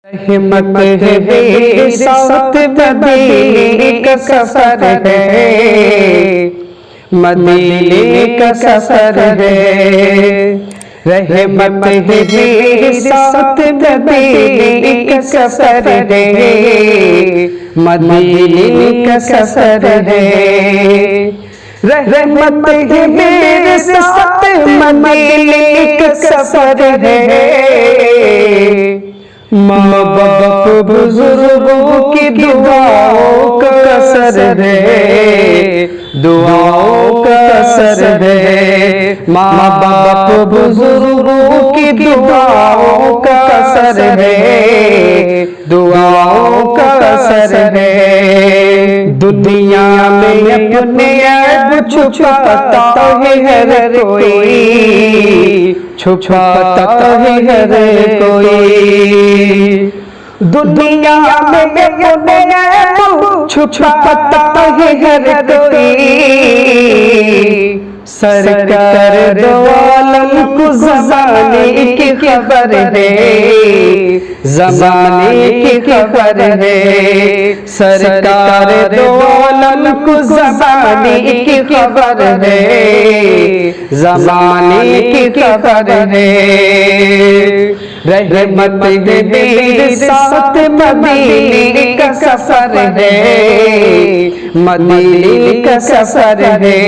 हिम्मत है बेसात मदीने का सफर है, मदीने का सफर है। रहमत है बेसात मदीने का सफर है, मदीने का सफर है। रहमत है बेसात मदीने का सफर है। माँ बाप बुजुर्गों की दुआओं का असर है, दुआओं का असर है। माँ बाप बुजुर्गों की दुआओं का असर है, दुआओं का असर है। दुनिया में अपने ऐब छुपाता है हर कोई, छुपाता है हर कोई। दुनिया में अपने ऐब छुपाता है हर कोई। सरकार दो आलम को ज़माने की खबर है, ज़माने की खबर है। सरकार दो आलम को ज़माने की खबर है, ज़माने की खबर है। रहमत है बेसात मदीने का सफर है, मदीने का सफर है।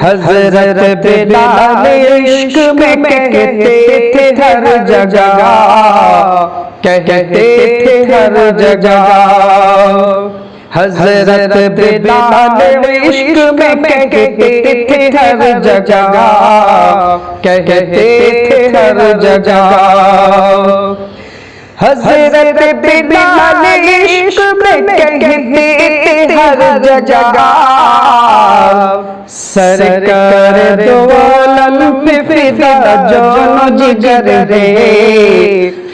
हज़रत बिलाल इश्क में कहते थे हर जगह, कहते थे हर जगह। हज़रत बिलाल इश्क में कहते थे हर जगह, कहते थे हर जगह। हज़रत बिलाल इश्क में कहते थे हर जगह। सरकार दो आलम पे फिदा जानो जिगर रे,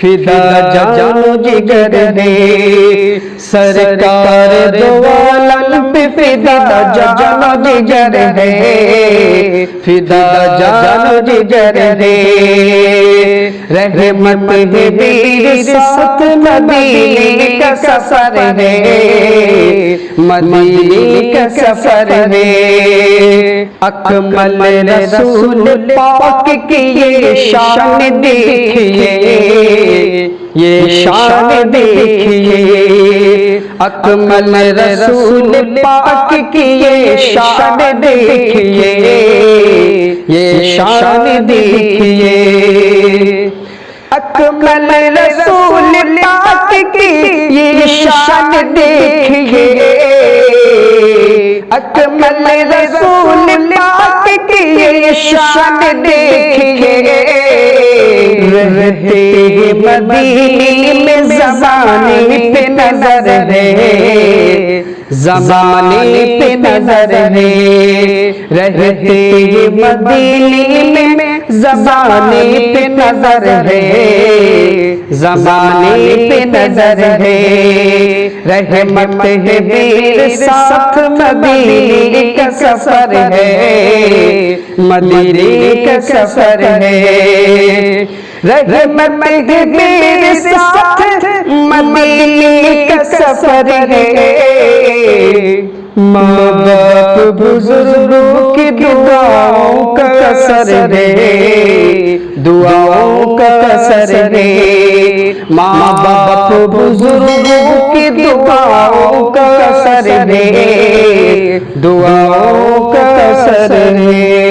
फिदा जानो जिगर रे। सरकार दो आलम पे फिदा जानो जिगर रे, फिदा जानो जिगर रे। रहमत है बेसात मदीने का सफर है, मदीने का सफर है। अकमल रसूल पाक की ये शान देखिए, ये शान देखिए। अकमल रसूल पाक की ये शान देखिए, ये शान देखिए। अकमल रसूल पाक की ये शान देखिए। अकमल रसूल पाक की ये शान देखिए। रहते मदीने में ज़माने पे नजर है, ज़माने पे नजर है। रहते मदीने में ज़माने पे नजर है, ज़माने पे नजर है। रहमत है बेसात मदीने का सफर है, मदीने का सफर है। रहमत है बेसात मदीने का सफर है। माँ बाप बुजुर्गों की दुआओं का असर है, दुआओं का असर है। माँ बाप बुजुर्गों की दुआओं का असर है, दुआओं का असर है।